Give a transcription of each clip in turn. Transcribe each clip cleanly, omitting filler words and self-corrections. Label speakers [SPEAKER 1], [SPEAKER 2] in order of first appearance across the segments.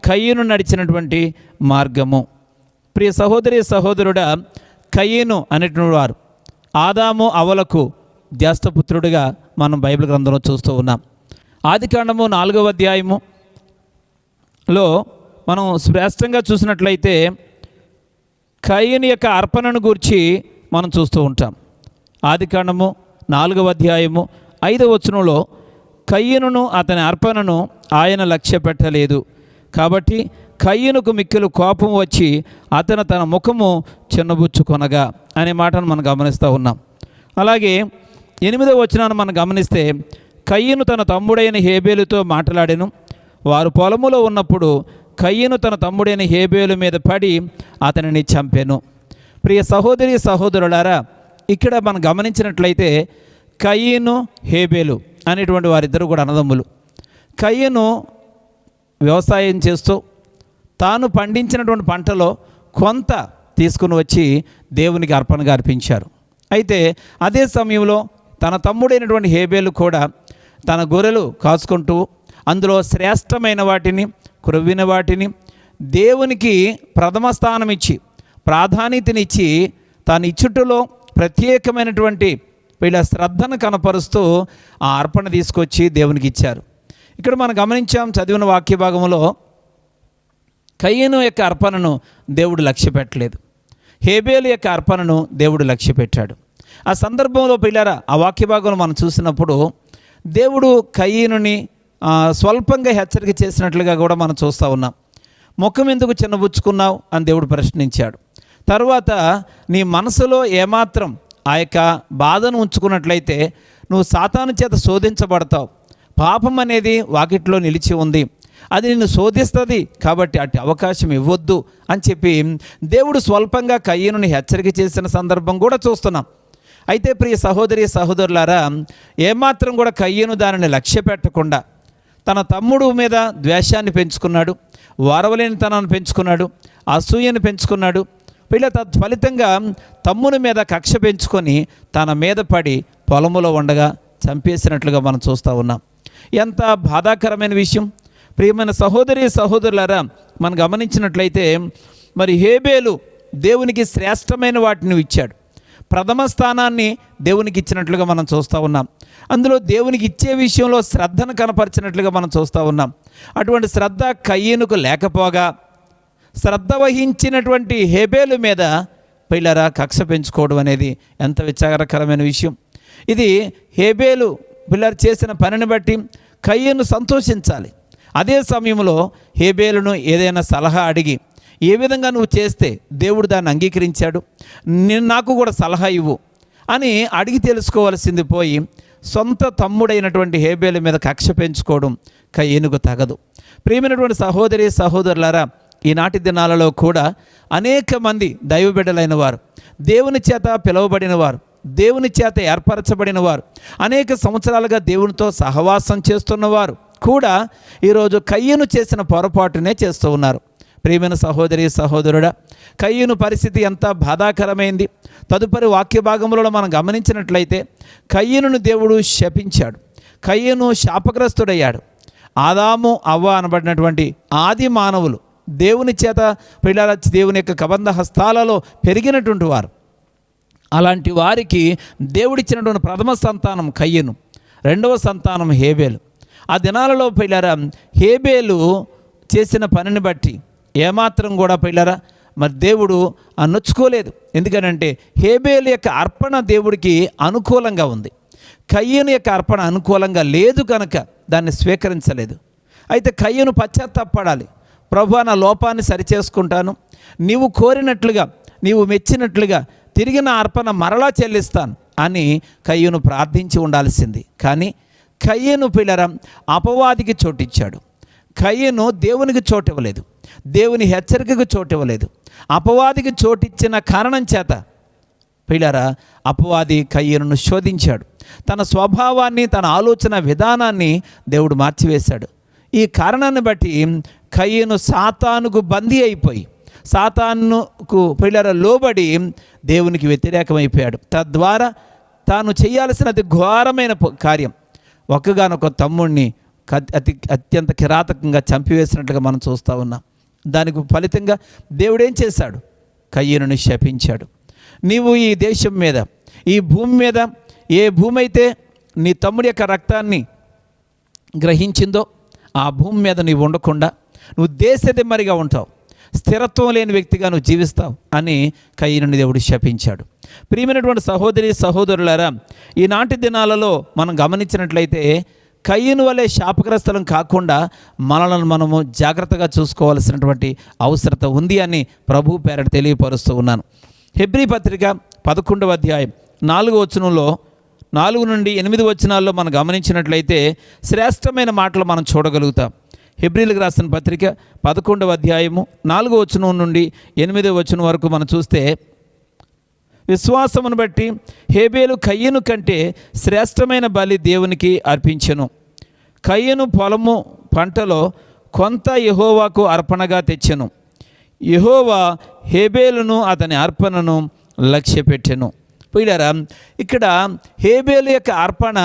[SPEAKER 1] కయీను నడిచినటువంటి మార్గము. ప్రియ సహోదరి సహోదరుడా, కయీను అనేటువంటి వారు ఆదాము అవ్వలకు జ్యేష్ఠపుత్రుడిగా మనం బైబిల్ గ్రంథంలో చూస్తూ ఉన్నాం. ఆదికాండము 4వ అధ్యాయములో మనం స్పష్టంగా చూసినట్లయితే కయీను యొక్క అర్పణను గురించి మనం చూస్తూ ఉంటాం. ఆదికాండము 4వ అధ్యాయము 5వ వచనంలో కయీనును అతని అర్పణను ఆయన లక్ష్య పెట్టలేదు, కాబట్టి కయీనుకు మిక్కిలి కోపం వచ్చి అతను తన ముఖము చిన్నబుచ్చుకొనగా అనే మాటను మనం గమనిస్తూ ఉన్నాం. అలాగే 8వ వచనాన్ని మనం గమనిస్తే కయీను తన తమ్ముడైన హేబేలుతో మాట్లాడెను. వారు పొలములో ఉన్నప్పుడు కయీను తన తమ్ముడైన హేబేలు మీద పడి అతనిని చంపెను. ప్రియ సహోదరి సహోదరులారా, ఇక్కడ మనం గమనించినట్లయితే కయీను హేబేలు అనేటువంటి వారిద్దరు కూడా అన్నదమ్ములు. కయీను వ్యవసాయం చేస్తూ తాను పండించినటువంటి పంటలో కొంత తీసుకుని వచ్చి దేవునికి అర్పణగా అర్పించారు. అయితే అదే సమయంలో తన తమ్ముడైనటువంటి హేబేలు కూడా తన గొర్రెలు కాచుకుంటూ అందులో శ్రేష్టమైన వాటిని, క్రొవ్విన వాటిని దేవునికి ప్రథమ స్థానం ఇచ్చి ప్రాధాన్యతనిచ్చి తాను ఇచ్చుటలో ప్రత్యేకమైనటువంటి వీళ్ళ శ్రద్ధను కనపరుస్తూ ఆ అర్పణ తీసుకొచ్చి దేవునికి ఇచ్చారు. ఇక్కడ మనం గమనించాం చదివిన వాక్య భాగంలో కయీను యొక్క అర్పణను దేవుడు లక్ష్య పెట్టలేదు, హేబేలు యొక్క అర్పణను దేవుడు లక్ష్య పెట్టాడు. ఆ సందర్భంలో పిల్లరా ఆ వాక్య భాగంలో మనం చూసినప్పుడు దేవుడు కయీనుని స్వల్పంగా హెచ్చరిక చేసినట్లుగా కూడా మనం చూస్తూ ఉన్నాం. ముఖం ఎందుకు చిన్నబుచ్చుకున్నావు అని దేవుడు ప్రశ్నించాడు. తర్వాత నీ మనసులో ఏమాత్రం ఆ యొక్క బాధను ఉంచుకున్నట్లయితే నువ్వు సాతాను చేత శోధించబడతావు. పాపం అనేది వాకిట్లో నిలిచి ఉంది, అది నిన్ను శోధిస్తుంది, కాబట్టి అటు అవకాశం ఇవ్వద్దు అని చెప్పి దేవుడు స్వల్పంగా కయీనుని హెచ్చరిక చేసిన సందర్భం కూడా చూస్తున్నాం. అయితే ప్రియ సహోదరి సహోదరులారా, ఏమాత్రం కూడా కయీను దానిని లక్ష్య పెట్టకుండా తన తమ్ముడు మీద ద్వేషాన్ని పెంచుకున్నాడు, వారవలేనితనాన్ని పెంచుకున్నాడు, అసూయను పెంచుకున్నాడు. ఫలితంగా తమ్ముని మీద కక్ష పెంచుకొని తన మీద పడి పొలములో ఉండగా చంపేసినట్లుగా మనం చూస్తూ ఉన్నాం. ఎంత బాధాకరమైన విషయం. ప్రియమైన సహోదరి సహోదరులారా, మనం గమనించినట్లయితే మరి హేబేలు దేవునికి శ్రేష్టమైన వాటిని ఇచ్చాడు, ప్రథమ స్థానాన్ని దేవునికి ఇచ్చినట్లుగా మనం చూస్తూ ఉన్నాం. అందులో దేవునికి ఇచ్చే విషయంలో శ్రద్ధను కనపరిచినట్లుగా మనం చూస్తూ ఉన్నాం. అటువంటి శ్రద్ధ కయీనుకు లేకపోగా శ్రద్ధ వహించినటువంటి హేబేలు మీద పిల్లరా కక్ష పెంచుకోవడం అనేది ఎంత విచారకరమైన విషయం. ఇది హేబేలు పిల్లలు చేసిన పనిని బట్టి కయీను సంతోషించాలి. అదే సమయంలో హేబేలును ఏదైనా సలహా అడిగి ఏ విధంగా నువ్వు చేస్తే దేవుడు దాన్ని అంగీకరించాడు, నాకు కూడా సలహా ఇవ్వు అని అడిగి తెలుసుకోవాల్సింది పోయి సొంత తమ్ముడైనటువంటి హేబేలు మీద కక్ష పెంచుకోవడం కయీనుకు తగదు. ప్రియమైనటువంటి సహోదరి సహోదరులారా, ఈనాటి దినాలలో కూడా అనేక మంది దైవబిడ్డలైన వారు, దేవుని చేత పిలువబడిన వారు, దేవుని చేత ఏర్పరచబడిన వారు, అనేక సంవత్సరాలుగా దేవునితో సహవాసం చేస్తున్నవారు కూడా ఈరోజు కయీను చేసిన పొరపాటునే చేస్తూ ఉన్నారు. ప్రియమైన సహోదరి సహోదరుడా, కయీను పరిస్థితి ఎంత బాధాకరమైంది. తదుపరి వాక్య భాగంలో మనం గమనించినట్లయితే కయీనును దేవుడు శపించాడు, కయీను శాపగ్రస్తుడయ్యాడు. ఆదాము అవ్వ అనబడినటువంటి ఆది మానవులు దేవుని చేత పిల్లల దేవుని యొక్క కబంధ హస్తాలలో పెరిగినటువంటి వారు. అలాంటి వారికి దేవుడిచ్చినటువంటి ప్రథమ సంతానం కయీను, రెండవ సంతానం హేబేలు. ఆ దినాలలో పిల్లరా హేబేలు చేసిన పనిని బట్టి ఏమాత్రం కూడా పిల్లరా మరి దేవుడు నొచ్చుకోలేదు. ఎందుకనంటే హేబేలు యొక్క అర్పణ దేవుడికి అనుకూలంగా ఉంది, కయీను యొక్క అర్పణ అనుకూలంగా లేదు కనుక దాన్ని స్వీకరించలేదు. అయితే కయీను పశ్చాత్తాపడాలి. ప్రభువా, నా లోపాన్ని సరిచేసుకుంటాను, నీవు కోరినట్లుగా నీవు మెచ్చినట్లుగా తిరిగి నా అర్పణ మరలా చెల్లిస్తాను అని కయీను ప్రార్థించి ఉండాల్సింది. కానీ కయీను పిల్లరం అపవాదికి చోటిచ్చాడు. కయీను దేవునికి చోటు ఇవ్వలేదు, దేవుని హెచ్చరికకు చోటు ఇవ్వలేదు. అపవాదికి చోటిచ్చిన కారణం చేత పిల్లరా అపవాది కయీనును శోధించాడు. తన స్వభావాన్ని, తన ఆలోచన విధానాన్ని దేవుడు మార్చివేశాడు. ఈ కారణాన్ని బట్టి కయీను సాతానుకు బందీ అయిపోయి సాతానుకు పిల్లర లోబడి దేవునికి వ్యతిరేకమైపోయాడు. తద్వారా తాను చేయాల్సినది ఘోరమైన కార్యం, ఒక్కగానొక తమ్ముడిని అత్యంత కిరాతకంగా చంపివేసినట్లుగా మనం చూస్తూ ఉన్నాం. దానికి ఫలితంగా దేవుడు ఏం చేశాడు? కయీనుని శపించాడు. నీవు ఈ దేశం మీద, ఈ భూమి మీద, ఏ భూమి అయితే నీ తమ్ముడి యొక్క రక్తాన్ని గ్రహించిందో ఆ భూమి మీద నీవు ఉండకుండా నువ్వు దేశదిమ్మరిగా ఉంటావు, స్థిరత్వం లేని వ్యక్తిగా నువ్వు జీవిస్తావు అని కయీనుని దేవుడు శపించాడు. ప్రియమైనటువంటి సహోదరి సహోదరులారా, ఈనాటి దినాలలో మనం గమనించినట్లయితే కయీను వలె శాపగ్రస్తులం కాకుండా మనలను మనము జాగ్రత్తగా చూసుకోవాల్సినటువంటి అవసరత ఉంది అని ప్రభు పేరట తెలియపరుస్తూ ఉన్నాను. హెబ్రీ పత్రిక 11వ అధ్యాయం 4వ వచనంలో 4 నుండి 8 వచనాల్లో మనం గమనించినట్లయితే శ్రేష్టమైన మాటలు మనం చూడగలుగుతాం. హెబ్రీలకు రాసిన పత్రిక 11వ అధ్యాయము 4వ వచనం నుండి 8వ వచనం వరకు మనం చూస్తే, విశ్వాసమును బట్టి హేబేలు కయీను కంటే శ్రేష్టమైన బలి దేవునికి అర్పించెను. కయీను పొలము పంటలో కొంత యెహోవాకు అర్పణగా తెచ్చెను. యెహోవా హేబేలును అతని అర్పణను లక్ష్యపెట్టెను. పోయినారా, ఇక్కడ హేబేలు యొక్క అర్పణ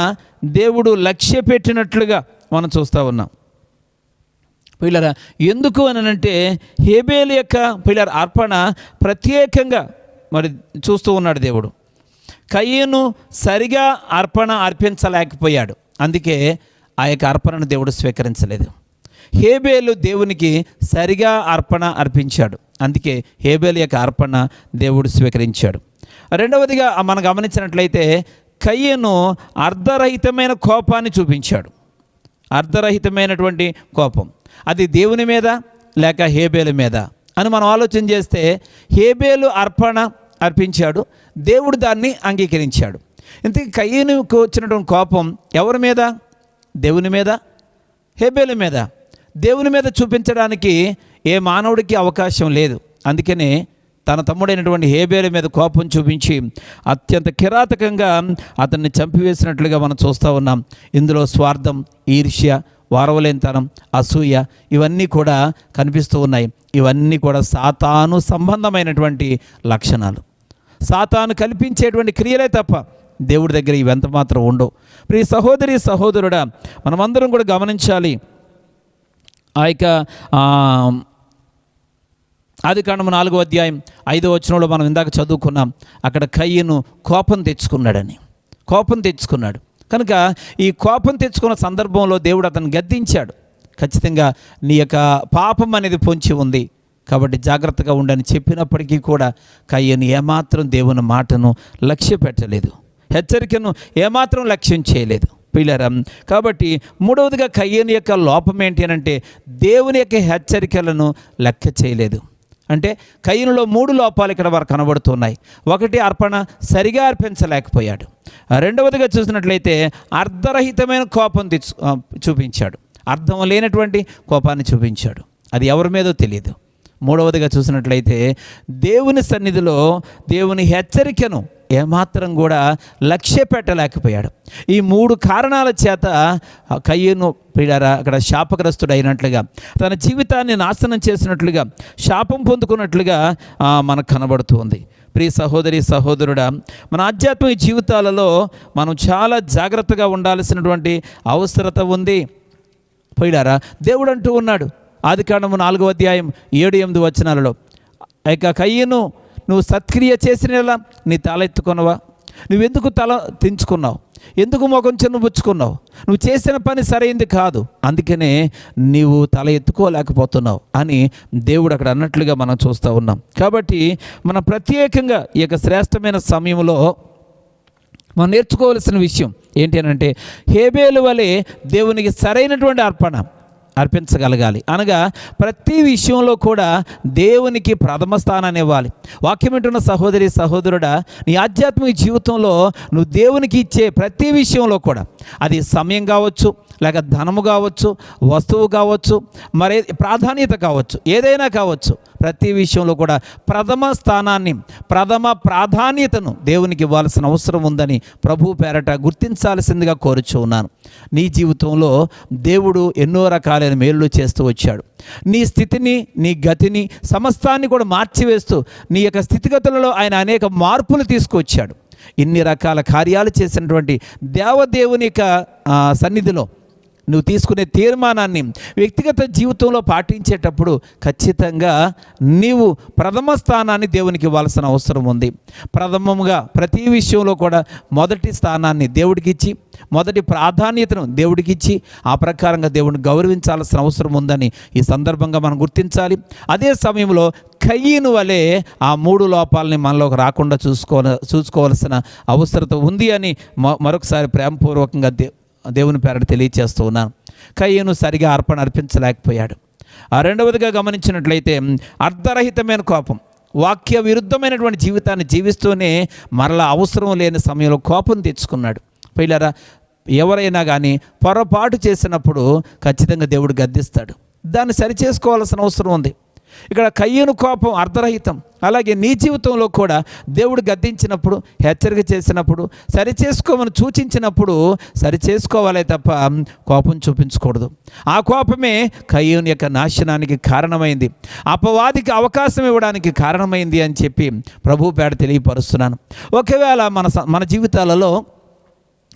[SPEAKER 1] దేవుడు లక్ష్యపెట్టినట్లుగా మనం చూస్తూ ఉన్నాం. పిల్లరా, ఎందుకు అని అంటే హేబేలు యొక్క అర్పణ ప్రత్యేకంగా మరి చూస్తూ ఉన్నాడు దేవుడు. కయీను సరిగా అర్పణ అర్పించలేకపోయాడు, అందుకే ఆ యొక్క అర్పణను దేవుడు స్వీకరించలేదు. హేబేలు దేవునికి సరిగా అర్పణ అర్పించాడు, అందుకే హేబేలు యొక్క అర్పణ దేవుడు స్వీకరించాడు. రెండవదిగా మనం గమనించినట్లయితే కయీను అర్ధరహితమైన కోపాన్ని చూపించాడు. అర్ధరహితమైనటువంటి కోపం, అది దేవుని మీద లేక హేబేలు మీద అని మనం ఆలోచన చేస్తే, హేబేలు అర్పణ అర్పించాడు, దేవుడు దాన్ని అంగీకరించాడు. ఇంతకీ కయీనుకు వచ్చినటువంటి కోపం ఎవరి మీద? దేవుని మీద, హేబేలు మీద. దేవుని మీద చూపించడానికి ఏ మానవుడికి అవకాశం లేదు. అందుకనే తన తమ్ముడైనటువంటి హేబేలు మీద కోపం చూపించి అత్యంత కిరాతకంగా అతన్ని చంపివేసినట్లుగా మనం చూస్తూ ఉన్నాం. ఇందులో స్వార్థం, ఈర్ష్య, వారవలేనితనం, అసూయ ఇవన్నీ కూడా కనిపిస్తూ ఉన్నాయి. ఇవన్నీ కూడా సాతాను సంబంధమైనటువంటి లక్షణాలు, సాతాను కల్పించేటువంటి క్రియలే తప్ప దేవుడి దగ్గర ఇవెంత మాత్రం ఉండవు. ప్రియ సహోదరి సహోదరుడా, మనమందరం కూడా గమనించాలి. ఆ యొక్క ఆదికాండము 4వ అధ్యాయం 5వ వచనంలో మనం ఇందాక చదువుకున్నాం. అక్కడ కయీను కోపం తెచ్చుకున్నాడు. కనుక ఈ కోపం తెచ్చుకున్న సందర్భంలో దేవుడు అతను గద్దించాడు. ఖచ్చితంగా నీ యొక్క పాపం అనేది పొంచి ఉంది కాబట్టి జాగ్రత్తగా ఉండని చెప్పినప్పటికీ కూడా కయీను ఏమాత్రం దేవుని మాటను లక్ష్య పెట్టలేదు, హెచ్చరికను ఏమాత్రం లక్ష్యం చేయలేదు. పిల్లరా, కాబట్టి మూడవదిగా కయీను యొక్క లోపం ఏంటి అని అంటే దేవుని యొక్క హెచ్చరికలను లెక్క చేయలేదు. అంటే కయీనులో 3 లోపాలు ఇక్కడ వారు కనబడుతున్నాయి. ఒకటి, అర్పణ సరిగా అర్పించలేకపోయాడు. రెండవదిగా చూసినట్లయితే అర్ధరహితమైన కోపం చూపించాడు, అర్థం లేనటువంటి కోపాన్ని చూపించాడు, అది ఎవరి మీదో తెలియదు. మూడవదిగా చూసినట్లయితే దేవుని సన్నిధిలో దేవుని హెచ్చరికను ఏమాత్రం కూడా లక్ష్య పెట్టలేకపోయాడు. ఈ 3 కారణాల చేత కయీను ప్రియులారా అక్కడ శాపగ్రస్తుడు అయినట్లుగా, తన జీవితాన్ని నాశనం చేసినట్లుగా, శాపం పొందుకున్నట్లుగా మనకు కనబడుతూ ఉంది. ప్రియ సహోదరి సహోదరుడా, మన ఆధ్యాత్మిక జీవితాలలో మనం చాలా జాగ్రత్తగా ఉండాల్సినటువంటి అవసరత ఉంది. ప్రియులారా, దేవుడు అంటూ ఉన్నాడు ఆదికాండము 4వ అధ్యాయం 7-8 వచనాలలో, ఇక కయీను, నువ్వు సత్క్రియ చేసినలా నీ తల ఎత్తుకున్నావా? నువ్వెందుకు తల తెంచుకున్నావు? ఎందుకు ముఖం చిన్నబుచ్చుకున్నావు? నువ్వు చేసిన పని సరైంది కాదు, అందుకనే నీవు తల ఎత్తుకోలేకపోతున్నావు అని దేవుడు అక్కడ అన్నట్లుగా మనం చూస్తూ ఉన్నాం. కాబట్టి మనం ప్రత్యేకంగా ఈ యొక్క శ్రేష్టమైన సమయంలో మనం నేర్చుకోవాల్సిన విషయం ఏంటి అని అంటే, హేబేలు వలె దేవునికి సరైనటువంటి అర్పణ అర్పించగలగాలి. అనగా ప్రతి విషయంలో కూడా దేవునికి ప్రథమ స్థానాన్ని ఇవ్వాలి. వాక్యం వింటున్న సహోదరి సహోదరుడా, నీ ఆధ్యాత్మిక జీవితంలో నువ్వు దేవునికి ఇచ్చే ప్రతి విషయంలో కూడా, అది సమయం కావచ్చు, లేక ధనము కావచ్చు, వస్తువు కావచ్చు, మరే ప్రాధాన్యత కావచ్చు, ఏదైనా కావచ్చు, ప్రతి విషయంలో కూడా ప్రథమ స్థానాన్ని, ప్రథమ ప్రాధాన్యతను దేవునికి ఇవ్వాల్సిన అవసరం ఉందని ప్రభు పేరట గుర్తించాల్సిందిగా కోరుచూ ఉన్నాను. నీ జీవితంలో దేవుడు ఎన్నో రకాలైన మేలు చేస్తూ వచ్చాడు. నీ స్థితిని, నీ గతిని, సమస్తాన్ని కూడా మార్చివేస్తూ నీ యొక్క స్థితిగతులలో ఆయన అనేక మార్పులు తీసుకువచ్చాడు. ఇన్ని రకాల కార్యాలు చేసినటువంటి దేవదేవుని యొక్క సన్నిధిలో నువ్వు తీసుకునే తీర్మానాన్ని వ్యక్తిగత జీవితంలో పాటించేటప్పుడు ఖచ్చితంగా నీవు ప్రథమ స్థానాన్ని దేవునికి ఇవ్వాల్సిన అవసరం ఉంది. ప్రథమంగా ప్రతి విషయంలో కూడా మొదటి స్థానాన్ని దేవుడికి ఇచ్చి, మొదటి ప్రాధాన్యతను దేవుడికి ఇచ్చి, ఆ ప్రకారంగా దేవుడిని గౌరవించాల్సిన అవసరం ఉందని ఈ సందర్భంగా మనం గుర్తించాలి. అదే సమయంలో కయీను వలె ఆ 3 లోపాలని మనలోకి రాకుండా చూసుకోవాల్సిన అవసరత ఉంది అని మరొకసారి ప్రేమపూర్వకంగా దేవుని పేరట తెలియచేస్తూ ఉన్నాను. కయీను సరిగా అర్పణ అర్పించలేకపోయాడు. రెండవదిగా గమనించినట్లయితే అర్ధరహితమైన కోపం, వాక్య విరుద్ధమైనటువంటి జీవితాన్ని జీవిస్తూనే మరలా అవసరం లేని సమయంలో కోపం తెచ్చుకున్నాడు. పిల్లరా, ఎవరైనా కానీ పొరపాటు చేసినప్పుడు ఖచ్చితంగా దేవుడు గద్దిస్తాడు. దాన్ని సరిచేసుకోవాల్సిన అవసరం ఉంది. ఇక్కడ కయ్యను కోపం అర్ధరహితం. అలాగే నీ జీవితంలో కూడా దేవుడు గద్దించినప్పుడు, హెచ్చరిక చేసినప్పుడు, సరిచేసుకోమని సూచించినప్పుడు సరిచేసుకోవాలే తప్ప కోపం చూపించకూడదు. ఆ కోపమే కయ్యూను యొక్క నాశనానికి కారణమైంది, అపవాదికి అవకాశం ఇవ్వడానికి కారణమైంది అని చెప్పి ప్రభువు పేడ తెలియపరుస్తున్నాను. ఒకవేళ మన జీవితాలలో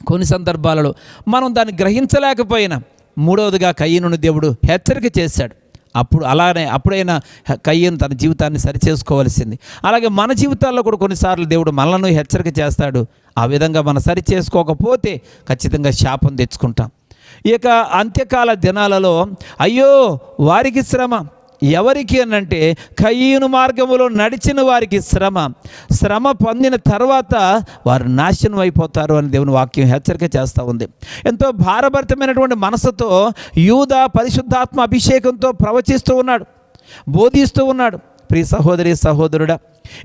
[SPEAKER 1] కొన్ని సందర్భాలలో మనం దాన్ని గ్రహించలేకపోయినా, మూడవదిగా కయ్యూనును దేవుడు హెచ్చరిక చేశాడు. అప్పుడైనా కయ్యూను తన జీవితాన్ని సరిచేసుకోవాల్సింది. అలాగే మన జీవితాల్లో కూడా కొన్నిసార్లు దేవుడు మనలను హెచ్చరిక చేస్తాడు. ఆ విధంగా మనం సరిచేసుకోకపోతే ఖచ్చితంగా శాపం తెచ్చుకుంటాం. ఇక అంత్యకాల దినాలలో అయ్యో వారికి శ్రమ. ఎవరికి అనంటే కయ్యూను మార్గములో నడిచిన వారికి శ్రమ పొందిన తర్వాత వారు నాశనం అయిపోతారు అని దేవుని వాక్యం హెచ్చరిక చేస్తూ ఉంది. ఎంతో భారభరితమైనటువంటి మనసుతో యూదా పరిశుద్ధాత్మ అభిషేకంతో ప్రవచిస్తూ ఉన్నాడు, బోధిస్తూ ఉన్నాడు. ప్రియ సహోదరి సహోదరుడా,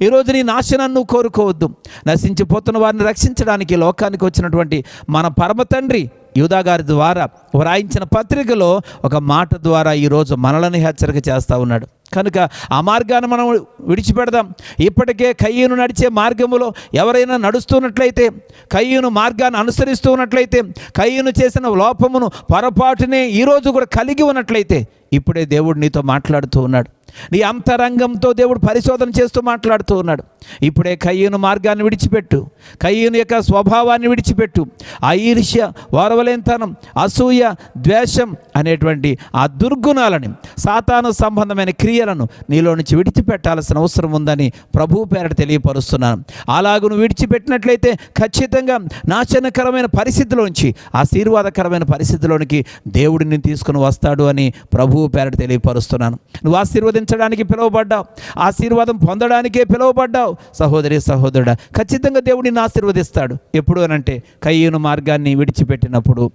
[SPEAKER 1] ఈరోజు నీ నాశనాన్ని నువ్వు కోరుకోవద్దు. నశించిపోతున్న వారిని రక్షించడానికి లోకానికి వచ్చినటువంటి మన పరమ తండ్రి యూదా గారి ద్వారా వ్రాయించిన పత్రికలో ఒక మాట ద్వారా ఈరోజు మనల్ని హెచ్చరిక చేస్తూ ఉన్నాడు. కనుక ఆ మార్గాన్ని మనం విడిచిపెడదాం. ఇప్పటికే కయ్యూను నడిచే మార్గములో ఎవరైనా నడుస్తున్నట్లయితే, కయ్యూను మార్గాన్ని అనుసరిస్తూ ఉన్నట్లయితే, కయ్యూను చేసిన లోపమును పొరపాటునే ఈరోజు కూడా కలిగి ఉన్నట్లయితే, ఇప్పుడే దేవుడు నీతో మాట్లాడుతూ ఉన్నాడు. నీ అంతరంగంతో దేవుడు పరిశోధన చేస్తూ మాట్లాడుతూ ఉన్నాడు. ఇప్పుడే కయ్యూను మార్గాన్ని విడిచిపెట్టు, కయ్యూను యొక్క స్వభావాన్ని విడిచిపెట్టు. ఆ ఈర్ష్య, ఓర్వలేనితనం, అసూయ, ద్వేషం అనేటువంటి ఆ దుర్గుణాలని, సాతాను సంబంధమైన క్రియలను నీలో నుంచి విడిచిపెట్టాల్సిన అవసరం ఉందని ప్రభువు పేరట తెలియపరుస్తున్నాను. అలాగూ నువ్వు విడిచిపెట్టినట్లయితే ఖచ్చితంగా నాశనకరమైన పరిస్థితిలోంచి ఆశీర్వాదకరమైన పరిస్థితిలోనికి దేవుడిని తీసుకుని వస్తాడు అని ప్రభువు పేరట తెలియపరుస్తున్నాను. నువ్వు ఆశీర్వదించడానికి పిలువబడ్డావు, ఆశీర్వాదం పొందడానికే పిలువబడ్డావు. సహోదరి సహోదరుడా, ఖచ్చితంగా దేవుడిని ఆశీర్వదిస్తాడు. ఎప్పుడు అనంటే కయ్యూను మార్గాన్ని విడిచిపెట్టినప్పుడు.